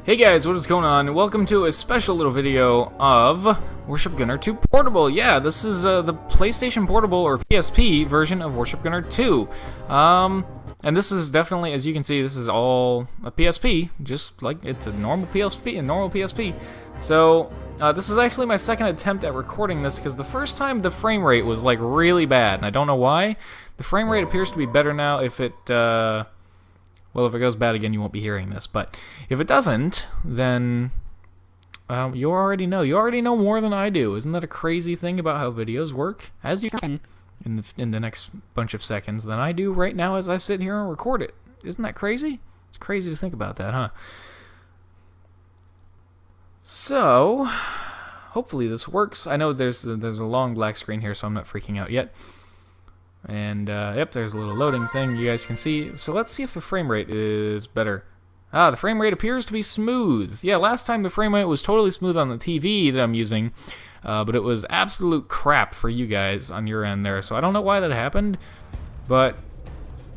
Hey guys, what is going on? Welcome to a special little video of Warship Gunner 2 Portable. Yeah, this is the PlayStation Portable or PSP version of Warship Gunner 2. And this is definitely, as you can see, this is all a PSP, just like it's a normal PSP, So, this is actually my second attempt at recording this because the first time the frame rate was like really bad, and I don't know why. The frame rate appears to be better now. If it well, if it goes bad again, you won't be hearing this. But if it doesn't, then you already know. You already know more than I do. Isn't that a crazy thing about how videos work? As you can in the next bunch of seconds than I do right now as I sit here and record it. Isn't that crazy? It's crazy to think about that, huh? So, hopefully this works. I know there's a long black screen here, so I'm not freaking out yet. And, yep, there's a little loading thing you guys can see. So let's see if the frame rate is better. Ah, the frame rate appears to be smooth. Yeah, last time the frame rate was totally smooth on the TV that I'm using, but it was absolute crap for you guys on your end there. So I don't know why that happened, but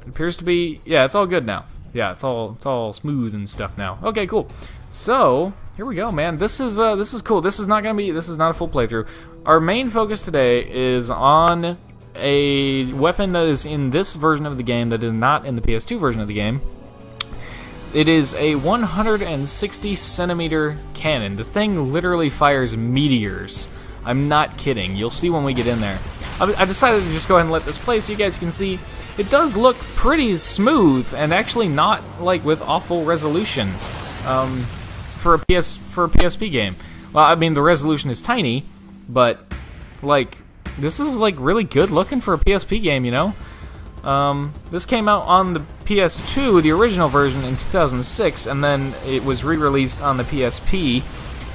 it appears to be, yeah, it's all good now. Yeah, it's all smooth and stuff now. Okay, cool. So, here we go, man. This is cool. This is not a full playthrough. Our main focus today is on a weapon that is in this version of the game that is not in the PS2 version of the game. It is a 160 centimeter cannon. The thing literally fires meteors. I'm not kidding. You'll see when we get in there. I decided to just go ahead and let this play so you guys can see. It does look pretty smooth and actually not like with awful resolution for a PSP game. Well, I mean the resolution is tiny, but like this is like really good looking for a PSP game, you know? This came out on the PS2, the original version, in 2006, and then it was re-released on the PSP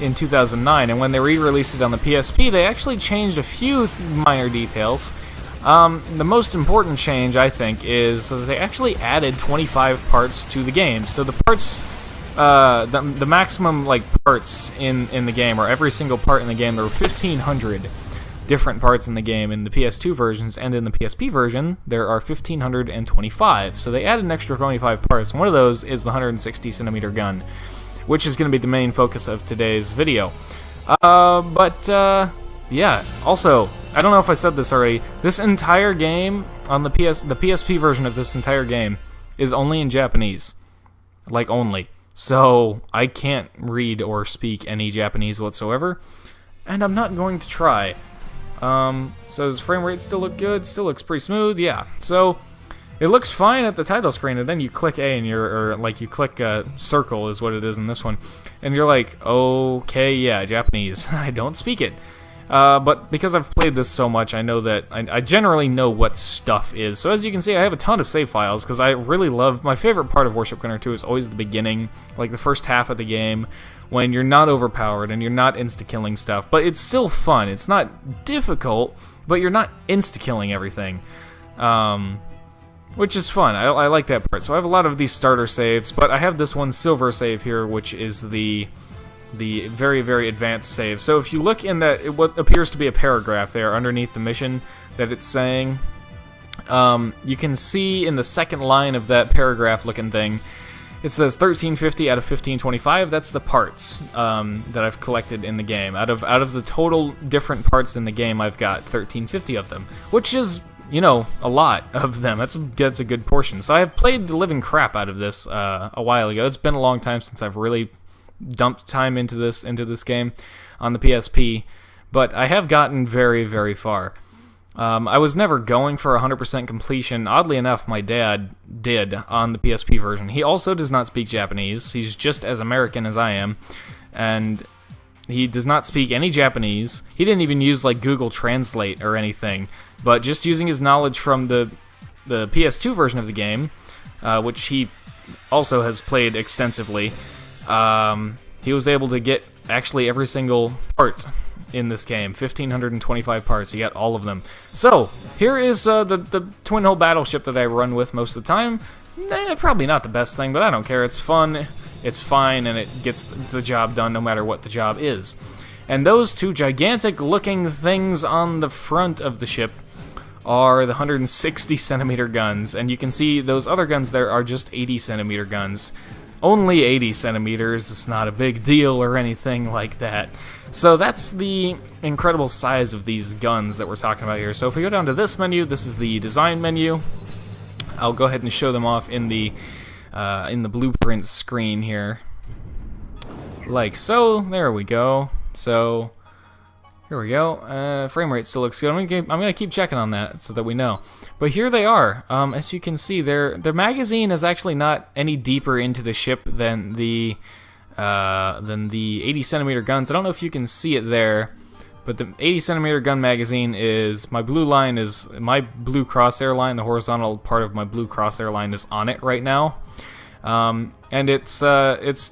in 2009. And when they re-released it on the PSP, they actually changed a few minor details. The most important change, I think, is that they actually added 25 parts to the game. So the parts, the maximum like parts in the game, or every single part in the game, there were 1,500 different parts in the game in the PS2 versions, and in the PSP version there are 1,525. So they added an extra 25 parts, and one of those is the 160 centimeter gun, which is going to be the main focus of today's video. Yeah, also, I don't know if I said this already, this entire game on the PSP version of this entire game is only in Japanese. Like, only. So I can't read or speak any Japanese whatsoever, and I'm not going to try. So does frame rate still look good? Still looks pretty smooth, yeah. So it looks fine at the title screen, and then you click A and you click circle is what it is in this one, and you're like, okay, yeah, Japanese. I don't speak it, but because I've played this so much, I know that I generally know what stuff is. So as you can see, I have a ton of save files because I really love. My favorite part of Warship Gunner 2 is always the beginning, like the first half of the game, when you're not overpowered and you're not insta-killing stuff, but it's still fun. It's not difficult, but you're not insta-killing everything, which is fun. I like that part. So I have a lot of these starter saves, but I have this one silver save here, which is the very, very advanced save. So if you look in that, what appears to be a paragraph there underneath the mission that it's saying, you can see in the second line of that paragraph-looking thing, it says 1350 out of 1525. That's the parts that I've collected in the game. Out of the total different parts in the game, I've got 1350 of them, which is, you know, a lot of them. That's a good portion. So I have played the living crap out of this a while ago. It's been a long time since I've really dumped time into this game on the PSP, but I have gotten very, very far. I was never going for 100% completion. Oddly enough, my dad did on the PSP version. He also does not speak Japanese. He's just as American as I am, and he does not speak any Japanese. He didn't even use like Google Translate or anything, but just using his knowledge from the PS2 version of the game, which he also has played extensively, he was able to get actually every single part in this game. 1,525 parts. He got all of them. So, here is the twin-hull battleship that I run with most of the time. Probably not the best thing, but I don't care. It's fun, it's fine, and it gets the job done no matter what the job is. And those two gigantic-looking things on the front of the ship are the 160 centimeter guns, and you can see those other guns there are just 80 centimeter guns. only 80 centimeters. It's not a big deal or anything like that. So that's the incredible size of these guns that we're talking about here. So if we go down to this menu, this is the design menu. I'll go ahead and show them off in the blueprint screen here. Like so. There we go. So here we go. Frame rate still looks good. I'm gonna keep checking on that so that we know. But here they are. As you can see, their magazine is actually not any deeper into the ship than the 80 centimeter guns. I don't know if you can see it there, but the 80 centimeter gun magazine is my blue line is my blue crosshair line. The horizontal part of my blue crosshair line is on it right now, and it's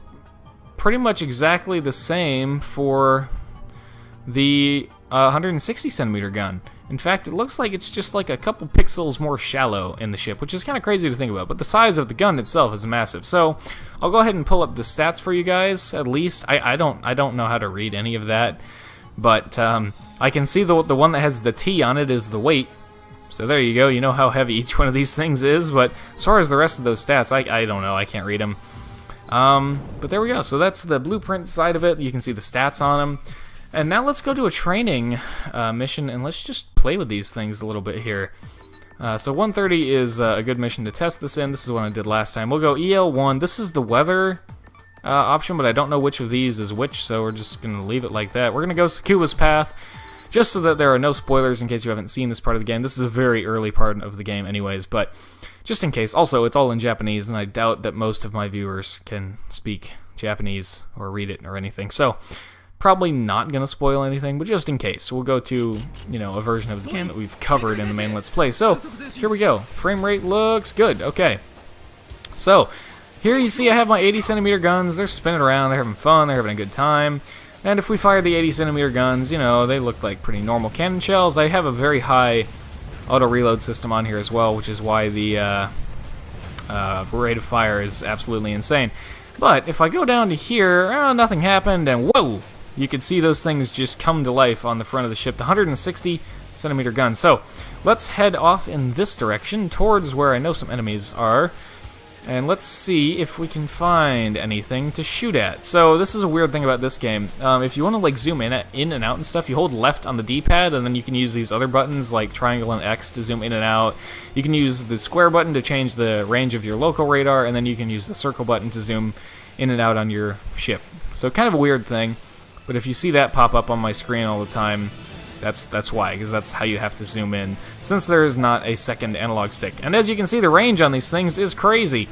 pretty much exactly the same for the 160 centimeter gun. In fact, it looks like it's just like a couple pixels more shallow in the ship, which is kind of crazy to think about, but the size of the gun itself is massive. So I'll go ahead and pull up the stats for you guys, at least. I don't know how to read any of that, but I can see the one that has the T on it is the weight. So there you go, you know how heavy each one of these things is, but as far as the rest of those stats, I don't know, I can't read them. But there we go, so that's the blueprint side of it. You can see the stats on them. And now let's go to a training mission, and let's just play with these things a little bit here. So 130 is a good mission to test this in. This is what I did last time. We'll go EL1. This is the weather option, but I don't know which of these is which, so we're just going to leave it like that. We're going to go Sukuba's Path, just so that there are no spoilers in case you haven't seen this part of the game. This is a very early part of the game anyways, but just in case. Also, it's all in Japanese, and I doubt that most of my viewers can speak Japanese or read it or anything. So probably not going to spoil anything, but just in case, we'll go to, you know, a version of the game that we've covered in the main Let's Play. So, here we go. Frame rate looks good. Okay. So, here you see I have my 80 centimeter guns. They're spinning around. They're having fun. They're having a good time. And if we fire the 80 centimeter guns, you know, they look like pretty normal cannon shells. I have a very high auto reload system on here as well, which is why the rate of fire is absolutely insane. But if I go down to here, nothing happened, and whoa! You can see those things just come to life on the front of the ship. The 160 centimeter gun. So let's head off in this direction towards where I know some enemies are, and let's see if we can find anything to shoot at. So this is a weird thing about this game. If you want to like zoom in and out and stuff, you hold left on the D-pad, and then you can use these other buttons like triangle and X to zoom in and out. You can use the square button to change the range of your local radar, and then you can use the circle button to zoom in and out on your ship. So kind of a weird thing. But if you see that pop up on my screen all the time, that's why, because that's how you have to zoom in, since there is not a second analog stick. And as you can see, the range on these things is crazy.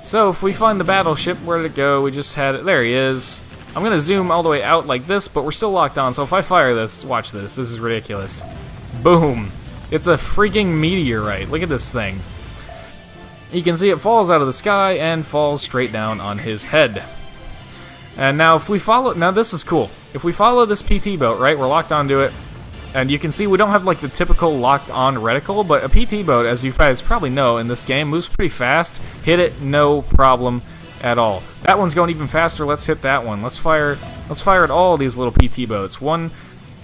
So if we find the battleship, where did it go? We just had it. There he is. I'm going to zoom all the way out like this, but we're still locked on. So if I fire this, watch this. This is ridiculous. Boom. It's a freaking meteorite. Look at this thing. You can see it falls out of the sky and falls straight down on his head. And now if we follow, now this is cool. If we follow this PT boat, right, we're locked onto it, and you can see we don't have like the typical locked on reticle, but a PT boat, as you guys probably know in this game, moves pretty fast. Hit it, no problem at all. That one's going even faster. Let's hit that one. Let's fire at all these little PT boats. One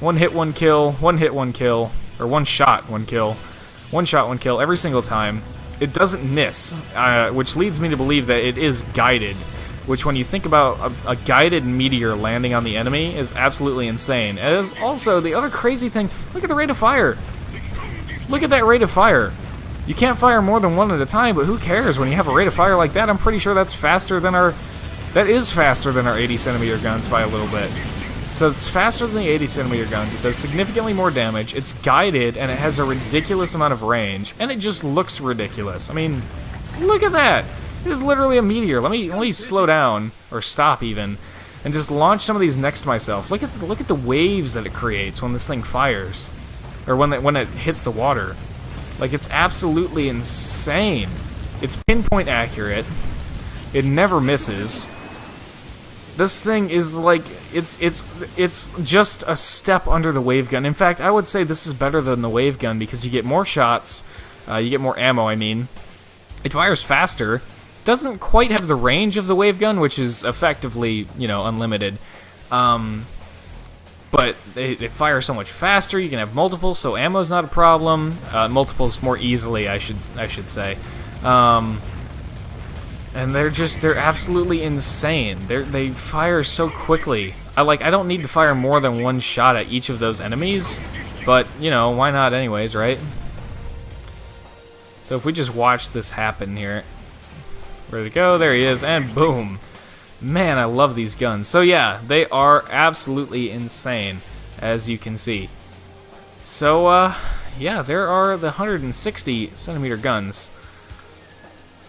hit, one kill, one hit, one kill, or one shot, one kill, one shot, one kill every single time. It doesn't miss, which leads me to believe that it is guided. Which, when you think about a guided meteor landing on the enemy, is absolutely insane. As also, the other crazy thing, look at the rate of fire. Look at that rate of fire. You can't fire more than one at a time, but who cares? When you have a rate of fire like that, I'm pretty sure that's faster than our 80 centimeter guns by a little bit. So it's faster than the 80 centimeter guns. It does significantly more damage. It's guided, and it has a ridiculous amount of range, and it just looks ridiculous. I mean, look at that. It is literally a meteor. Let me slow down, or stop even, and just launch some of these next to myself. Look at the waves that it creates when this thing fires, or when it hits the water. Like, it's absolutely insane. It's pinpoint accurate. It never misses. This thing is like, it's just a step under the wave gun. In fact, I would say this is better than the wave gun because you get more shots, you get more ammo. I mean, it fires faster. Doesn't quite have the range of the wave gun, which is effectively, you know, unlimited. But they fire so much faster. You can have multiples, so ammo's not a problem. Multiples more easily, I should say. And they're absolutely insane. They fire so quickly. I don't need to fire more than one shot at each of those enemies, but, you know, why not anyways, right? So if we just watch this happen here. Where'd it go? There he is, and boom. Man, I love these guns. So yeah, they are absolutely insane, as you can see. So, yeah, there are the 160 centimeter guns.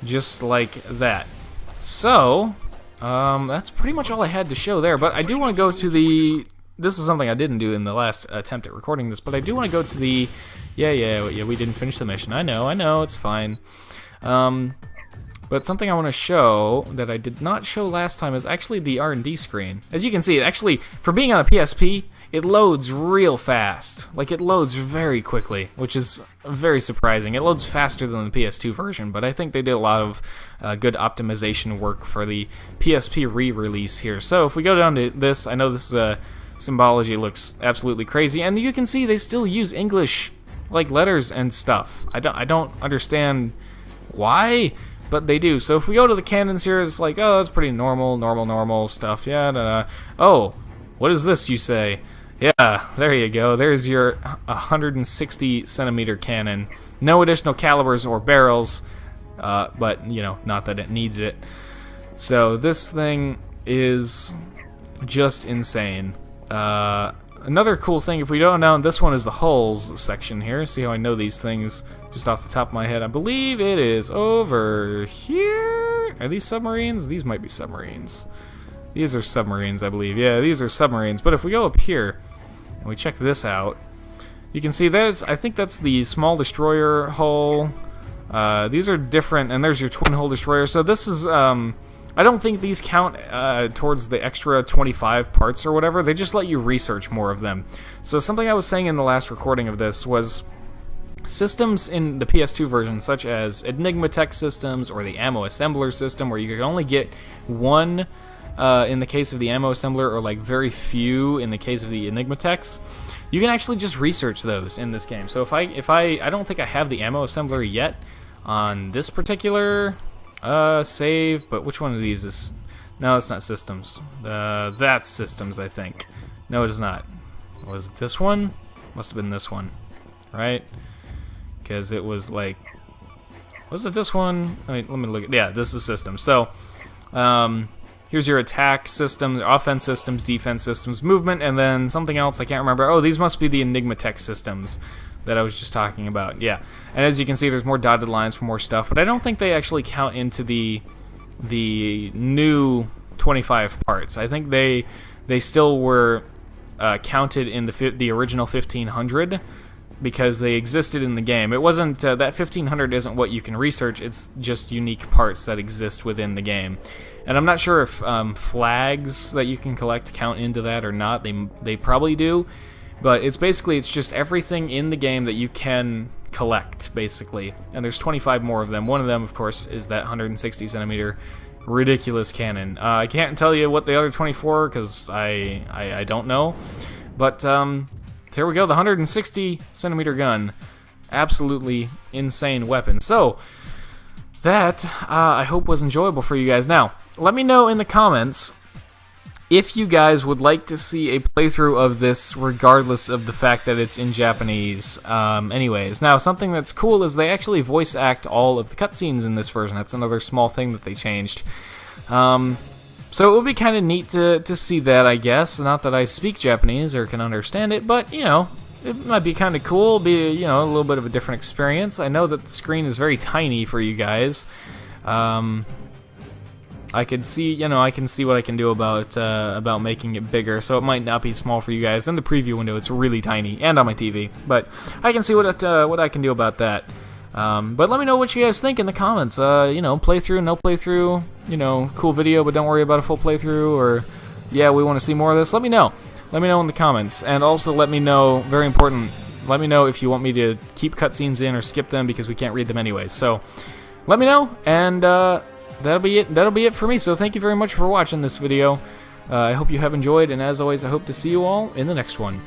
Just like that. So, that's pretty much all I had to show there, but I do want to go to the... This is something I didn't do in the last attempt at recording this, but I do want to go to the... Yeah, we didn't finish the mission. I know, it's fine. But something I want to show that I did not show last time is actually the R&D screen. As you can see, it actually, for being on a PSP, it loads real fast. Like, it loads very quickly, which is very surprising. It loads faster than the PS2 version, but I think they did a lot of good optimization work for the PSP re-release here. So if we go down to this, I know this symbology looks absolutely crazy, and you can see they still use English, like, letters and stuff. I don't understand why, but they do. So if we go to the cannons here, it's like, oh, that's pretty normal stuff. Yeah, oh, what is this, you say? Yeah, there you go. There's your 160 centimeter cannon. No additional calibers or barrels, but, you know, not that it needs it. So this thing is just insane. Another cool thing, if we don't know, this one is the hulls section here. See how I know these things just off the top of my head? I believe it is over here. Are these submarines? These might be submarines. These are submarines, I believe. Yeah, these are submarines. But if we go up here and we check this out, you can see there's, I think that's the small destroyer hull. These are different, and there's your twin hull destroyer. So this is, I don't think these count towards the extra 25 parts or whatever. They just let you research more of them. So something I was saying in the last recording of this was systems in the PS2 version, such as Enigma tech systems or the ammo assembler system, where you can only get one in the case of the ammo assembler, or like very few in the case of the Enigma techs. You can actually just research those in this game. So if I don't think I have the ammo assembler yet on this particular save, but which one of these is... No, it's not systems. That's systems, I think. No, it is not. Was it this one? Must have been this one, right? Because it was like... Was it this one? I mean, let me look at... Yeah, this is systems. So, here's your attack systems, offense systems, defense systems, movement, and then something else I can't remember. Oh, these must be the Enigma tech systems that I was just talking about. Yeah, and as you can see, there's more dotted lines for more stuff, but I don't think they actually count into the new 25 parts. I think they still were counted in the original 1500 because they existed in the game. It wasn't that 1500 isn't what you can research. It's just unique parts that exist within the game. And I'm not sure if flags that you can collect count into that or not. They probably do. But it's just everything in the game that you can collect, basically. And there's 25 more of them. One of them, of course, is that 160 centimeter ridiculous cannon. I can't tell you what the other 24 because I don't know. But here we go, the 160 centimeter gun. Absolutely insane weapon. So that I hope was enjoyable for you guys. Now, let me know in the comments if you guys would like to see a playthrough of this regardless of the fact that it's in Japanese. Anyways, now something that's cool is they actually voice act all of the cutscenes in this version. That's another small thing that they changed. So it would be kind of neat to see that, I guess. Not that I speak Japanese or can understand it, but, you know, it might be kind of cool, be, you know, a little bit of a different experience. I know that the screen is very tiny for you guys. I can see what I can do about making it bigger, so it might not be small for you guys. In the preview window, it's really tiny, and on my TV, but I can see what I can do about that. But let me know what you guys think in the comments. You know, playthrough, no playthrough, you know, cool video, but don't worry about a full playthrough, or yeah, we want to see more of this. Let me know. Let me know in the comments, and also let me know, very important, let me know if you want me to keep cutscenes in or skip them because we can't read them anyways. So let me know, and that'll be it. That'll be it for me. So thank you very much for watching this video. I hope you have enjoyed, and as always, I hope to see you all in the next one.